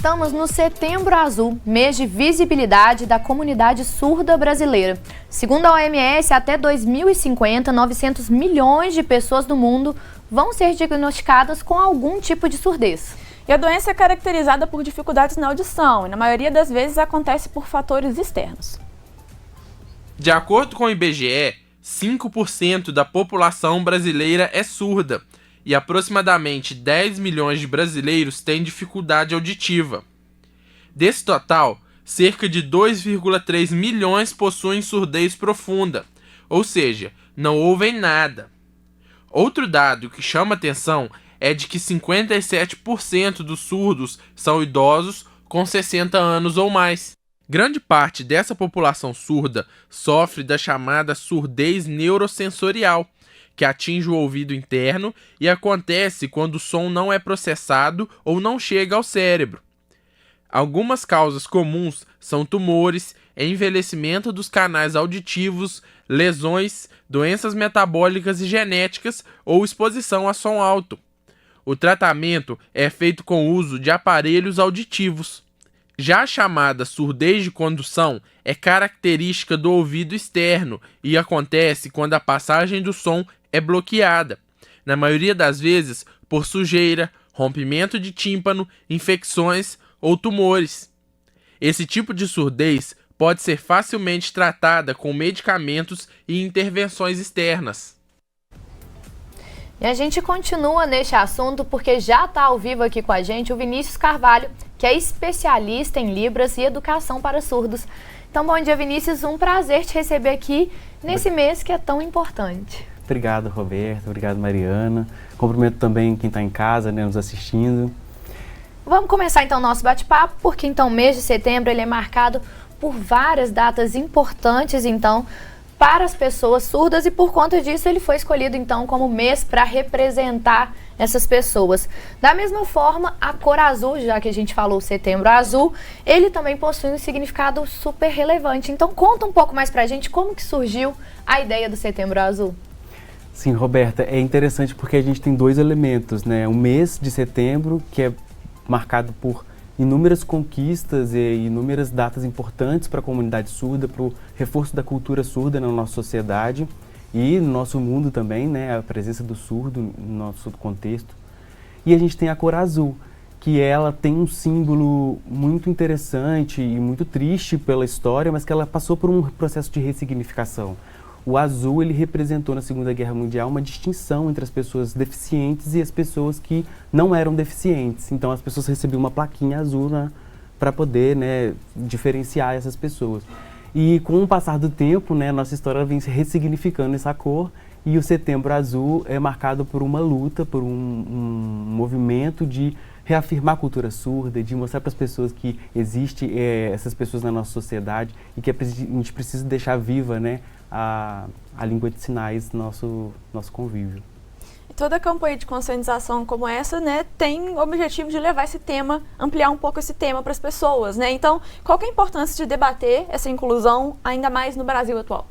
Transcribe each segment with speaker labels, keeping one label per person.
Speaker 1: Estamos no Setembro Azul, mês de visibilidade da comunidade surda brasileira. Segundo a OMS, até 2050, 900 milhões de pessoas do mundo vão ser diagnosticadas com algum tipo de surdez.
Speaker 2: E a doença é caracterizada por dificuldades na audição e, na maioria das vezes, acontece por fatores externos.
Speaker 3: De acordo com o IBGE, 5% da população brasileira é surda e aproximadamente 10 milhões de brasileiros têm dificuldade auditiva. Desse total, cerca de 2,3 milhões possuem surdez profunda, ou seja, não ouvem nada. Outro dado que chama atenção é de que 57% dos surdos são idosos com 60 anos ou mais. Grande parte dessa população surda sofre da chamada surdez neurosensorial, que atinge o ouvido interno e acontece quando o som não é processado ou não chega ao cérebro. Algumas causas comuns são tumores, envelhecimento dos canais auditivos, lesões, doenças metabólicas e genéticas ou exposição a som alto. O tratamento é feito com o uso de aparelhos auditivos. Já a chamada surdez de condução é característica do ouvido externo e acontece quando a passagem do som é bloqueada, na maioria das vezes por sujeira, rompimento de tímpano, infecções ou tumores. Esse tipo de surdez pode ser facilmente tratada com medicamentos e intervenções externas.
Speaker 1: E a gente continua neste assunto porque já está ao vivo aqui com a gente o Vinícius Carvalho, que é especialista em Libras e educação para surdos. Então, bom dia, Vinícius. Um prazer te receber aqui nesse mês que é tão importante.
Speaker 4: Obrigado, Roberto. Obrigado, Mariana. Cumprimento também quem está em casa, né, nos assistindo.
Speaker 1: Vamos começar então o nosso bate-papo, porque então o mês de setembro ele é marcado por várias datas importantes então para as pessoas surdas e por conta disso ele foi escolhido então como mês para representar essas pessoas. Da mesma forma, a cor azul, já que a gente falou Setembro Azul, ele também possui um significado super relevante. Então conta um pouco mais pra gente como que surgiu a ideia do Setembro Azul.
Speaker 4: Sim, Roberta, é interessante porque a gente tem dois elementos, né? O mês de setembro, que é marcado por inúmeras conquistas e inúmeras datas importantes para a comunidade surda, para o reforço da cultura surda na nossa sociedade e no nosso mundo também, né? A presença do surdo no nosso contexto. E a gente tem a cor azul, que ela tem um símbolo muito interessante e muito triste pela história, mas que ela passou por um processo de ressignificação. O azul, ele representou na Segunda Guerra Mundial uma distinção entre as pessoas deficientes e as pessoas que não eram deficientes. Então, as pessoas recebiam uma plaquinha azul, né, para poder, né, diferenciar essas pessoas. E com o passar do tempo, né, nossa história vem se ressignificando essa cor e o Setembro Azul é marcado por uma luta, por um movimento de reafirmar a cultura surda, de mostrar para as pessoas que existem essas pessoas na nossa sociedade e que a gente precisa deixar viva, né, a língua de sinais no nosso convívio.
Speaker 2: E toda campanha de conscientização como essa, né, tem o objetivo de levar esse tema, ampliar um pouco esse tema para as pessoas, né? Então, qual que é a importância de debater essa inclusão, ainda mais no Brasil atual?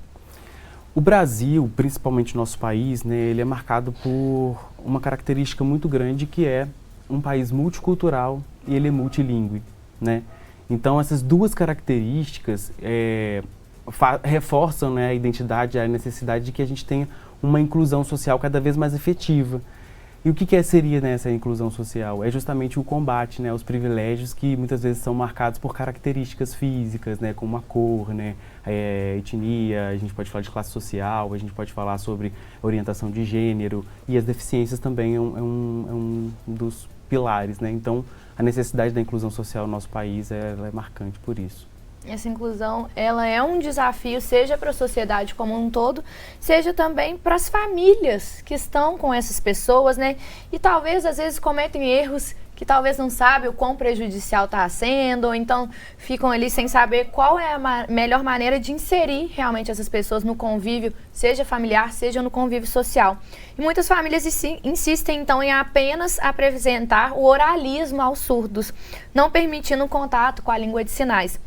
Speaker 4: O Brasil, principalmente o nosso país, né, ele é marcado por uma característica muito grande que é um país multicultural e ele é multilingüe, né? Então, essas duas características reforçam, né, a identidade, a necessidade de que a gente tenha uma inclusão social cada vez mais efetiva. E o que seria, né, essa inclusão social? É justamente o combate, né, aos privilégios que muitas vezes são marcados por características físicas, né, como a cor, né, etnia, a gente pode falar de classe social, a gente pode falar sobre orientação de gênero e as deficiências também é um dos pilares, né? Então, a necessidade da inclusão social no nosso país ela é marcante por isso.
Speaker 1: Essa inclusão, ela é um desafio, seja para a sociedade como um todo, seja também para as famílias que estão com essas pessoas, né? E talvez, às vezes, cometem erros que talvez não sabem o quão prejudicial está sendo, ou então ficam ali sem saber qual é a melhor maneira de inserir realmente essas pessoas no convívio, seja familiar, seja no convívio social. E muitas famílias insistem, então, em apenas apresentar o oralismo aos surdos, não permitindo o contato com a língua de sinais.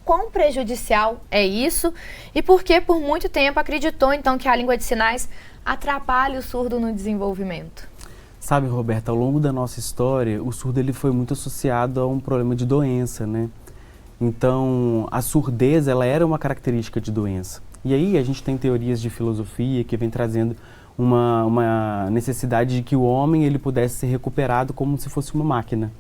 Speaker 1: Quão prejudicial é isso e por que por muito tempo acreditou então que a língua de sinais atrapalha o surdo no desenvolvimento?
Speaker 4: Sabe, Roberta, ao longo da nossa história, o surdo ele foi muito associado a um problema de doença, né? Então, a surdez, ela era uma característica de doença. E aí a gente tem teorias de filosofia que vem trazendo uma necessidade de que o homem ele pudesse ser recuperado como se fosse uma máquina.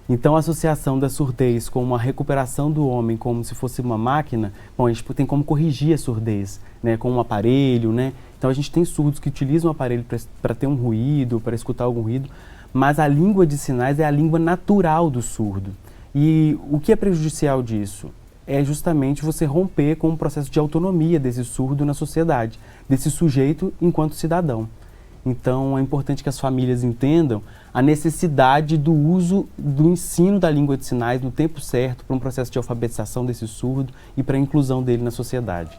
Speaker 4: Então, a associação da surdez com uma recuperação do homem como se fosse uma máquina, bom, a gente tem como corrigir a surdez, né, com um aparelho, né? Então, a gente tem surdos que utilizam o aparelho para ter um ruído, para escutar algum ruído, mas a língua de sinais é a língua natural do surdo. E o que é prejudicial disso? É justamente você romper com o processo de autonomia desse surdo na sociedade, desse sujeito enquanto cidadão. Então, é importante que as famílias entendam a necessidade do uso do ensino da língua de sinais no tempo certo para um processo de alfabetização desse surdo e para a inclusão dele na sociedade.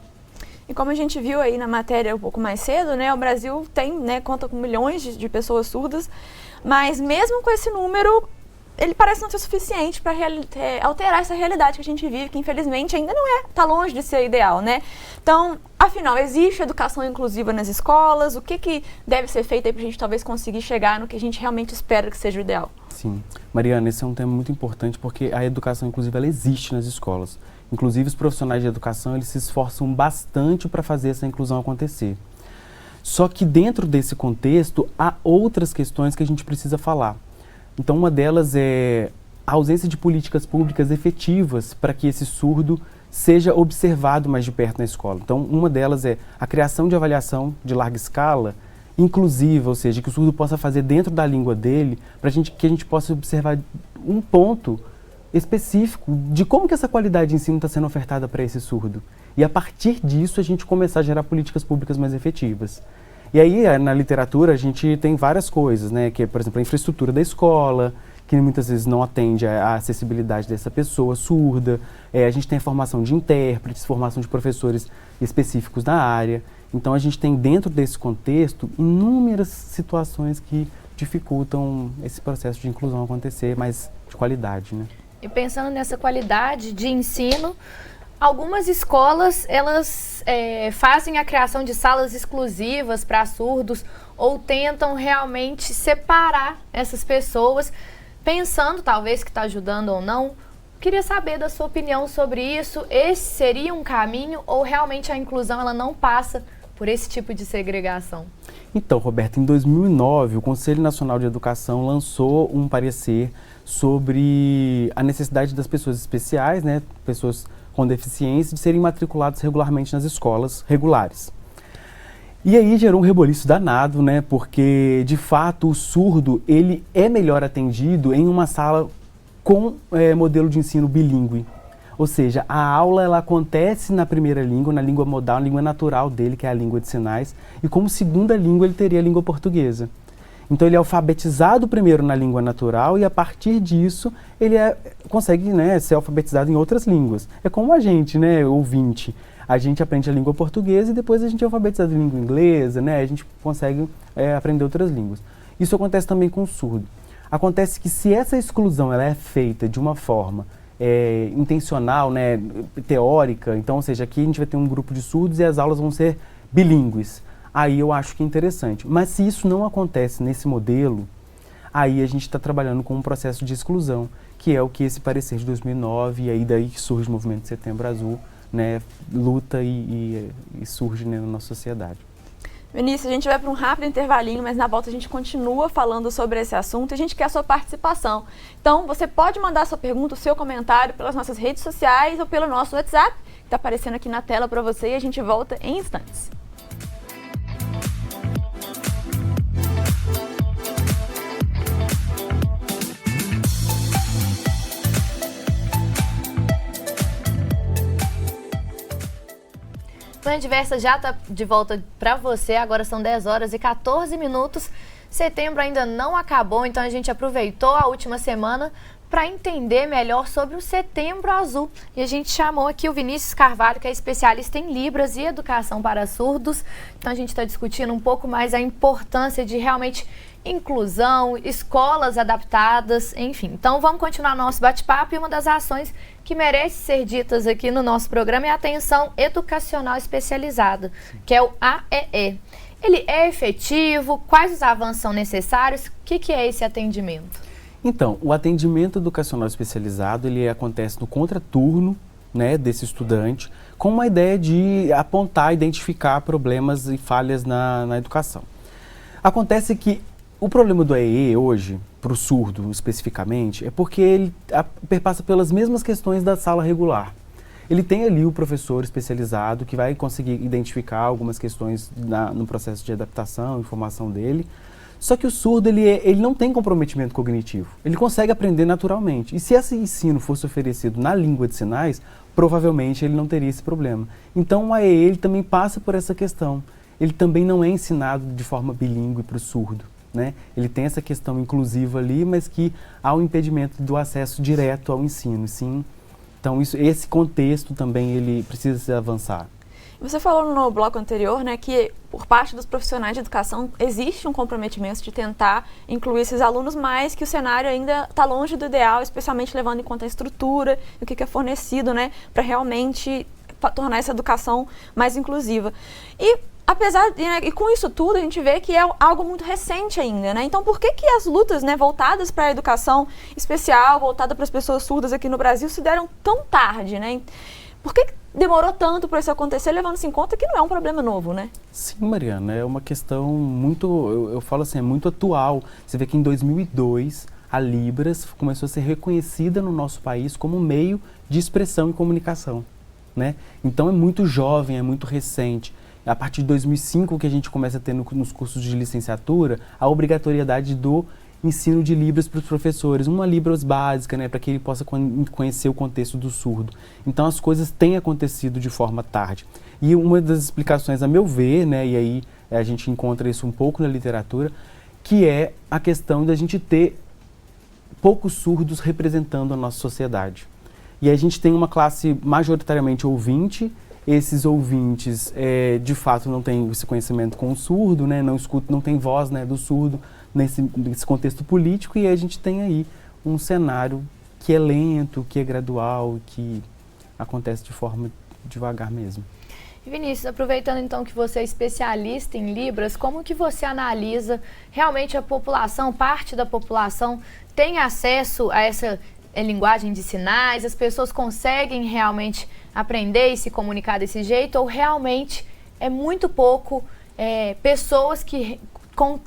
Speaker 2: E como a gente viu aí na matéria um pouco mais cedo, né, o Brasil tem, né, conta com milhões de pessoas surdas, mas mesmo com esse número, ele parece não ser suficiente para alterar essa realidade que a gente vive, que infelizmente ainda não está longe de ser ideal, né? Então, afinal, existe educação inclusiva nas escolas? O que deve ser feito aí para a gente talvez conseguir chegar no que a gente realmente espera que seja o ideal?
Speaker 4: Sim. Mariana, esse é um tema muito importante porque a educação inclusiva ela existe nas escolas. Inclusive, os profissionais de educação eles se esforçam bastante para fazer essa inclusão acontecer. Só que dentro desse contexto, há outras questões que a gente precisa falar. Então, uma delas é a ausência de políticas públicas efetivas para que esse surdo seja observado mais de perto na escola. Então, uma delas é a criação de avaliação de larga escala, inclusiva, ou seja, que o surdo possa fazer dentro da língua dele, para que a gente possa observar um ponto específico de como que essa qualidade de ensino está sendo ofertada para esse surdo. E, a partir disso, a gente começar a gerar políticas públicas mais efetivas. E aí, na literatura, a gente tem várias coisas, né? Que é, por exemplo, a infraestrutura da escola, que muitas vezes não atende à acessibilidade dessa pessoa surda. A gente tem a formação de intérpretes, formação de professores específicos da área. Então, a gente tem, dentro desse contexto, inúmeras situações que dificultam esse processo de inclusão acontecer, mais de qualidade, né?
Speaker 1: E pensando nessa qualidade de ensino, algumas escolas, elas fazem a criação de salas exclusivas para surdos ou tentam realmente separar essas pessoas, pensando talvez que está ajudando ou não. Queria saber da sua opinião sobre isso. Esse seria um caminho ou realmente a inclusão ela não passa por esse tipo de segregação?
Speaker 4: Então, Roberta, em 2009, o Conselho Nacional de Educação lançou um parecer sobre a necessidade das pessoas especiais, né, pessoas com deficiência, de serem matriculados regularmente nas escolas regulares. E aí gerou um reboliço danado, né, porque, de fato, o surdo ele é melhor atendido em uma sala com modelo de ensino bilíngue. Ou seja, a aula ela acontece na primeira língua, na língua modal, na língua natural dele, que é a língua de sinais, e como segunda língua ele teria a língua portuguesa. Então ele é alfabetizado primeiro na língua natural e a partir disso ele consegue, né, ser alfabetizado em outras línguas. É como a gente, né, ouvinte. A gente aprende a língua portuguesa e depois a gente é alfabetizado em língua inglesa, né, a gente consegue aprender outras línguas. Isso acontece também com o surdo. Acontece que se essa exclusão ela é feita de uma forma intencional, né, teórica, então, ou seja, aqui a gente vai ter um grupo de surdos e as aulas vão ser bilíngues. Aí eu acho que é interessante. Mas se isso não acontece nesse modelo, aí a gente está trabalhando com um processo de exclusão, que é o que esse parecer de 2009, e aí daí que surge o movimento Setembro Azul, né, luta e surge, né, na nossa sociedade.
Speaker 2: Vinícius, a gente vai para um rápido intervalinho, mas na volta a gente continua falando sobre esse assunto e a gente quer a sua participação. Então, você pode mandar sua pergunta, o seu comentário pelas nossas redes sociais ou pelo nosso WhatsApp, que está aparecendo aqui na tela para você, e a gente volta em instantes.
Speaker 1: Manhã Diversa já está de volta para você, agora são 10 horas e 14 minutos. Setembro ainda não acabou, então a gente aproveitou a última semana para entender melhor sobre o Setembro Azul. E a gente chamou aqui o Vinícius Carvalho, que é especialista em Libras e Educação para Surdos. Então a gente está discutindo um pouco mais a importância de realmente inclusão, escolas adaptadas, enfim. Então vamos continuar nosso bate-papo e uma das ações que merece ser ditas aqui no nosso programa é a Atenção Educacional Especializada, que é o AEE. ele é efetivo? Quais os avanços são necessários? O que é esse atendimento?
Speaker 4: Então, o atendimento educacional especializado, ele acontece no contraturno, né, desse estudante, com uma ideia de apontar, identificar problemas e falhas na educação. Acontece que o problema do AEE hoje, para o surdo especificamente, é porque ele perpassa pelas mesmas questões da sala regular. Ele tem ali o professor especializado que vai conseguir identificar algumas questões no processo de adaptação e formação dele. Só que o surdo, ele não tem comprometimento cognitivo. Ele consegue aprender naturalmente. E se esse ensino fosse oferecido na língua de sinais, provavelmente ele não teria esse problema. Então o AEE ele também passa por essa questão. Ele também não é ensinado de forma bilíngue para o surdo, né? Ele tem essa questão inclusiva ali, mas que há um impedimento do acesso direto ao ensino, sim. Então esse contexto também ele precisa se avançar.
Speaker 2: Você falou no bloco anterior, né, que por parte dos profissionais de educação existe um comprometimento de tentar incluir esses alunos, mas que o cenário ainda está longe do ideal, especialmente levando em conta a estrutura e o que é fornecido, né, para realmente tornar essa educação mais inclusiva. E apesar de, né, e com isso tudo a gente vê que é algo muito recente ainda, né? Então por que as lutas, né, voltadas para a educação especial, voltada para as pessoas surdas aqui no Brasil se deram tão tarde, né? Por que demorou tanto para isso acontecer, levando-se em conta que não é um problema novo, né?
Speaker 4: Sim, Mariana, é uma questão muito, eu falo assim, é muito atual. Você vê que em 2002 a Libras começou a ser reconhecida no nosso país como meio de expressão e comunicação, né? Então é muito jovem, é muito recente. A partir de 2005 que a gente começa a ter nos cursos de licenciatura a obrigatoriedade do ensino de Libras para os professores, uma Libras básica, né, para que ele possa conhecer o contexto do surdo. Então as coisas têm acontecido de forma tarde. E uma das explicações, a meu ver, né, e aí a gente encontra isso um pouco na literatura, que é a questão da gente ter poucos surdos representando a nossa sociedade. E a gente tem uma classe majoritariamente ouvinte. Esses ouvintes, de fato, não têm esse conhecimento com o surdo, né, não tem voz, né, do surdo nesse contexto político, e a gente tem aí um cenário que é lento, que é gradual, que acontece de forma devagar mesmo.
Speaker 1: Vinícius, aproveitando então que você é especialista em Libras, como que você analisa realmente a população, parte da população tem acesso a essa linguagem de sinais, as pessoas conseguem realmente aprender e se comunicar desse jeito, ou realmente é muito pouco pessoas que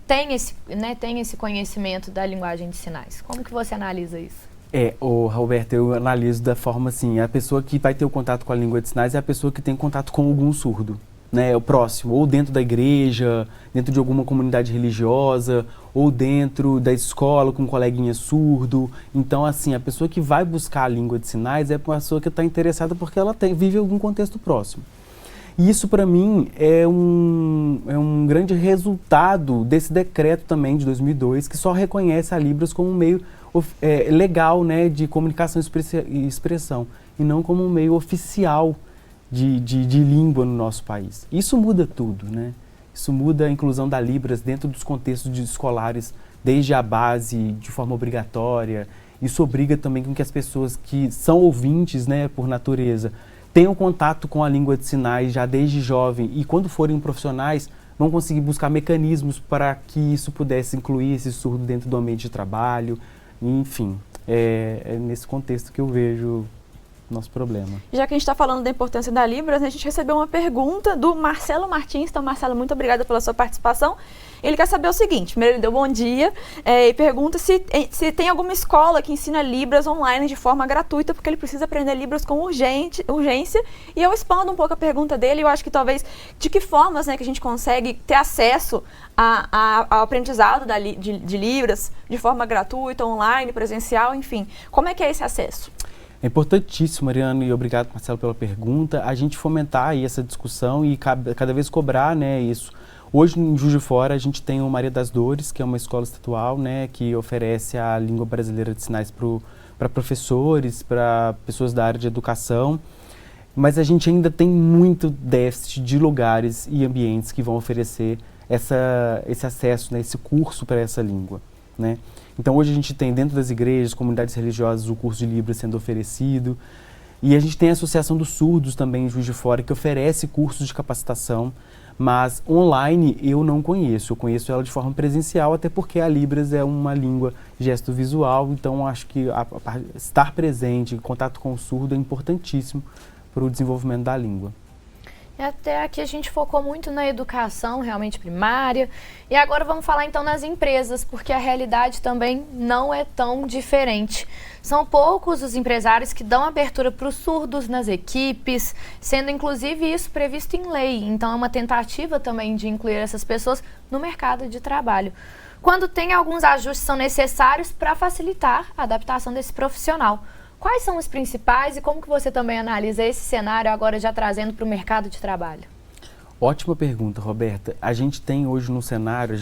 Speaker 1: têm esse conhecimento da linguagem de sinais? Como que você analisa isso?
Speaker 4: Roberto, eu analiso da forma assim, a pessoa que vai ter o contato com a língua de sinais é a pessoa que tem contato com algum surdo, né, o próximo, ou dentro da igreja, dentro de alguma comunidade religiosa, ou dentro da escola com um coleguinha surdo. Então, assim, a pessoa que vai buscar a língua de sinais é a pessoa que está interessada porque ela vive algum contexto próximo. E isso, para mim, é um grande resultado desse decreto também de 2002, que só reconhece a Libras como um meio legal, né, de comunicação e expressão, e não como um meio oficial de língua no nosso país. Isso muda tudo, né? Isso muda a inclusão da Libras dentro dos contextos escolares, desde a base, de forma obrigatória. Isso obriga também com que as pessoas que são ouvintes, né, por natureza, tenham contato com a língua de sinais já desde jovem, e quando forem profissionais vão conseguir buscar mecanismos para que isso pudesse incluir esse surdo dentro do ambiente de trabalho. Enfim, é nesse contexto que eu vejo nosso problema.
Speaker 2: Já que a gente está falando da importância da Libras, né, a gente recebeu uma pergunta do Marcelo Martins. Então, Marcelo, muito obrigada pela sua participação. Ele quer saber o seguinte: primeiro ele deu bom dia e pergunta se tem alguma escola que ensina Libras online de forma gratuita, porque ele precisa aprender Libras com urgência. E eu expando um pouco a pergunta dele. Eu acho que talvez de que formas, né, que a gente consegue ter acesso ao aprendizado de Libras de forma gratuita, online, presencial, enfim. Como é que é esse acesso?
Speaker 4: É importantíssimo, Mariana, e obrigado, Marcelo, pela pergunta, a gente fomentar aí essa discussão e cada vez cobrar, né, isso. Hoje, em Juiz de Fora, a gente tem o Maria das Dores, que é uma escola estadual, né, que oferece a língua brasileira de sinais para professores, para pessoas da área de educação, mas a gente ainda tem muito déficit de lugares e ambientes que vão oferecer esse acesso, né, esse curso para essa língua, né. Então hoje a gente tem dentro das igrejas, comunidades religiosas, o curso de Libras sendo oferecido, e a gente tem a Associação dos Surdos também em Juiz de Fora, que oferece cursos de capacitação, Mas online eu não conheço, eu conheço ela de forma presencial, até porque a Libras é uma língua gesto-visual, então acho que estar presente, em contato com o surdo é importantíssimo para o desenvolvimento da língua.
Speaker 1: E até aqui a gente focou muito na educação realmente primária. E agora vamos falar então nas empresas, porque a realidade também não é tão diferente. São poucos os empresários que dão abertura para os surdos nas equipes, sendo inclusive isso previsto em lei. Então é uma tentativa também de incluir essas pessoas no mercado de trabalho, quando tem alguns ajustes que são necessários para facilitar a adaptação desse profissional. Quais são os principais e como que você também analisa esse cenário agora já trazendo para o mercado de trabalho?
Speaker 4: Ótima pergunta, Roberta. A gente tem hoje no cenário,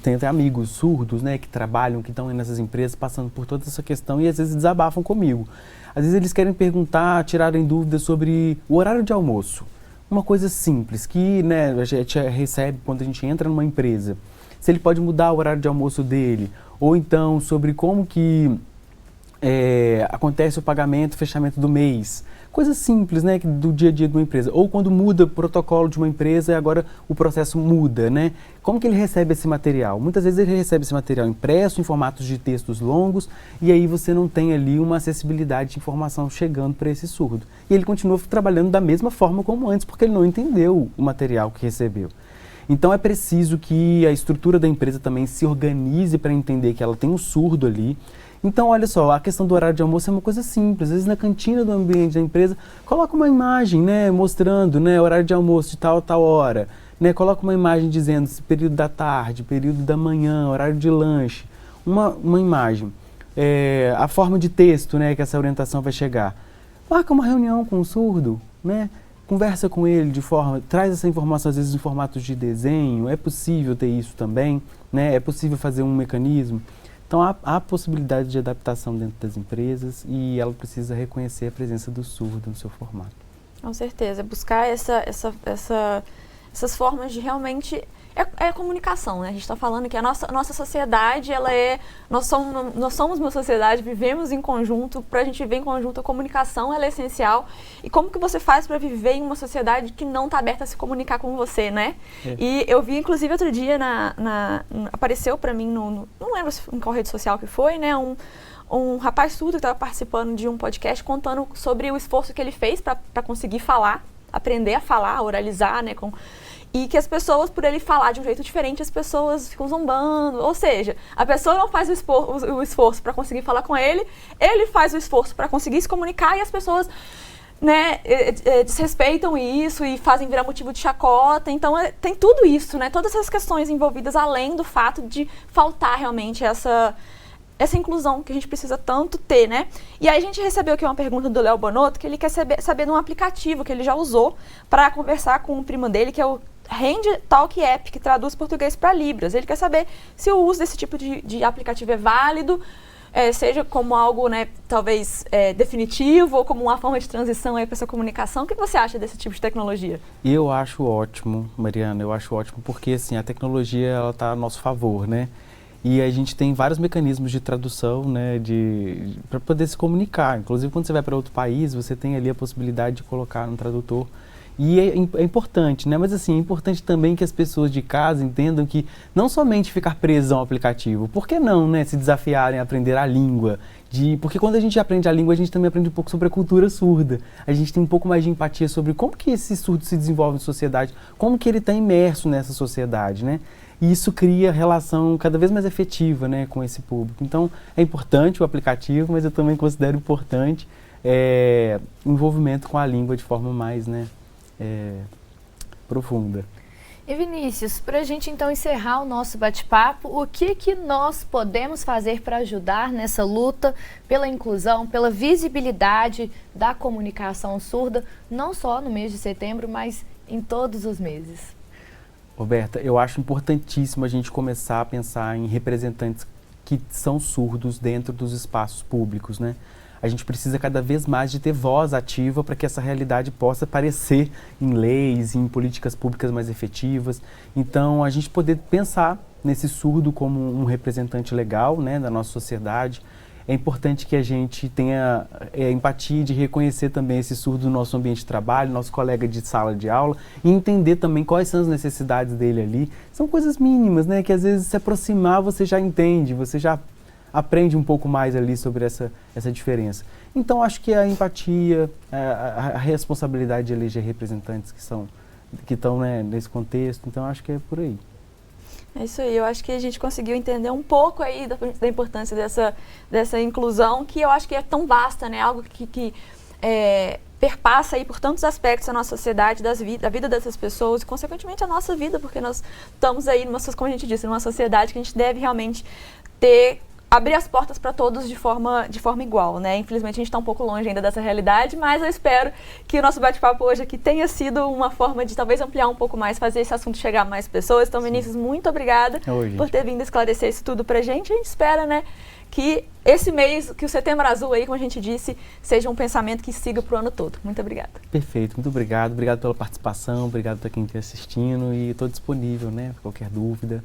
Speaker 4: tem até amigos surdos, né, que trabalham, que estão nessas empresas passando por toda essa questão e às vezes desabafam comigo. Às vezes eles querem perguntar, tirarem dúvidas sobre o horário de almoço. Uma coisa simples que, né, a gente recebe quando a gente entra numa empresa. Se ele pode mudar o horário de almoço dele, ou então sobre como que acontece o pagamento, fechamento do mês. Coisas simples, né, do dia a dia de uma empresa. Ou quando muda o protocolo de uma empresa e agora o processo muda, né? Como que ele recebe esse material? Muitas vezes ele recebe esse material impresso, em formatos de textos longos, e aí você não tem ali uma acessibilidade de informação chegando para esse surdo. E ele continua trabalhando da mesma forma como antes, porque ele não entendeu o material que recebeu. Então é preciso que a estrutura da empresa também se organize para entender que ela tem um surdo ali. Então, olha só, a questão do horário de almoço é uma coisa simples. Às vezes, na cantina do ambiente da empresa, coloca uma imagem, né, mostrando, né, horário de almoço de tal a tal hora. Né, coloca uma imagem dizendo período da tarde, período da manhã, horário de lanche. Uma imagem. A forma de texto, né, que essa orientação vai chegar. Marca uma reunião com o surdo, né? Conversa com ele traz essa informação às vezes em formatos de desenho. É possível ter isso também, né? É possível fazer um mecanismo. Então, há possibilidade de adaptação dentro das empresas e ela precisa reconhecer a presença do surdo no seu formato.
Speaker 2: Com certeza, buscar essas formas de realmente... É a comunicação, né? A gente está falando que a nossa sociedade, nós somos uma sociedade, vivemos em conjunto, para a gente viver em conjunto, a comunicação ela é essencial. E como que você faz para viver em uma sociedade que não está aberta a se comunicar com você, né? E eu vi, inclusive, outro dia, apareceu para mim, não lembro em qual rede social que foi, né? Um rapaz surdo que estava participando de um podcast contando sobre o esforço que ele fez para conseguir falar, aprender a falar, a oralizar, né? E que as pessoas, por ele falar de um jeito diferente, as pessoas ficam zombando. Ou seja, a pessoa não faz o esforço para conseguir falar com ele faz o esforço para conseguir se comunicar e as pessoas, né, desrespeitam isso e fazem virar motivo de chacota. Então, tem tudo isso, né? Todas essas questões envolvidas, além do fato de faltar realmente essa inclusão que a gente precisa tanto ter, né? E aí a gente recebeu aqui uma pergunta do Léo Bonotto, que ele quer saber de um aplicativo que ele já usou para conversar com o primo dele, que é o Hand Talk App, que traduz português para Libras. Ele quer saber se o uso desse tipo de aplicativo é válido, seja como algo, né, talvez definitivo, ou como uma forma de transição para essa comunicação. O que você acha desse tipo de tecnologia?
Speaker 4: Eu acho ótimo, Mariana, eu acho ótimo, porque assim, a tecnologia ela está a nosso favor, né? E a gente tem vários mecanismos de tradução, né, para poder se comunicar. Inclusive, quando você vai para outro país, você tem ali a possibilidade de colocar um tradutor. E é importante, né? Mas assim, é importante também que as pessoas de casa entendam que não somente ficar preso ao aplicativo, por que não, né, se desafiarem a aprender a língua? Porque quando a gente aprende a língua, a gente também aprende um pouco sobre a cultura surda. A gente tem um pouco mais de empatia sobre como que esse surdo se desenvolve na sociedade, como que ele está imerso nessa sociedade, né? E isso cria relação cada vez mais efetiva, né, com esse público. Então, é importante o aplicativo, mas eu também considero importante o envolvimento com a língua de forma mais, né, profunda.
Speaker 1: E Vinícius, para a gente então encerrar o nosso bate-papo, o que nós podemos fazer para ajudar nessa luta pela inclusão, pela visibilidade da comunicação surda, não só no mês de setembro, mas em todos os meses?
Speaker 4: Roberta, eu acho importantíssimo a gente começar a pensar em representantes que são surdos dentro dos espaços públicos, né? A gente precisa cada vez mais de ter voz ativa para que essa realidade possa aparecer em leis, em políticas públicas mais efetivas. Então, a gente poder pensar nesse surdo como um representante legal, né, da nossa sociedade, é importante que a gente tenha empatia de reconhecer também esse surdo no nosso ambiente de trabalho, nosso colega de sala de aula, e entender também quais são as necessidades dele ali. São coisas mínimas, né, que às vezes se aproximar você já entende, você já aprende um pouco mais ali sobre essa diferença. Então, acho que a empatia, a responsabilidade de eleger representantes que estão, né, nesse contexto, então acho que é por aí.
Speaker 2: É isso aí, eu acho que a gente conseguiu entender um pouco aí da importância dessa inclusão, que eu acho que é tão vasta, né? Algo que perpassa aí por tantos aspectos da nossa sociedade, da vida dessas pessoas e, consequentemente, a nossa vida, porque nós estamos aí, como a gente disse, numa sociedade que a gente deve realmente abrir as portas para todos de forma igual, né? Infelizmente, a gente está um pouco longe ainda dessa realidade, mas eu espero que o nosso bate-papo hoje aqui tenha sido uma forma de talvez ampliar um pouco mais, fazer esse assunto chegar a mais pessoas. Então, Vinícius, muito obrigada por ter vindo esclarecer isso tudo pra gente. A gente espera, né, que esse mês, que o Setembro Azul aí, como a gente disse, seja um pensamento que siga pro ano todo. Muito obrigada.
Speaker 4: Perfeito, muito obrigado. Obrigado pela participação, obrigado para quem está assistindo e estou disponível, né, qualquer dúvida.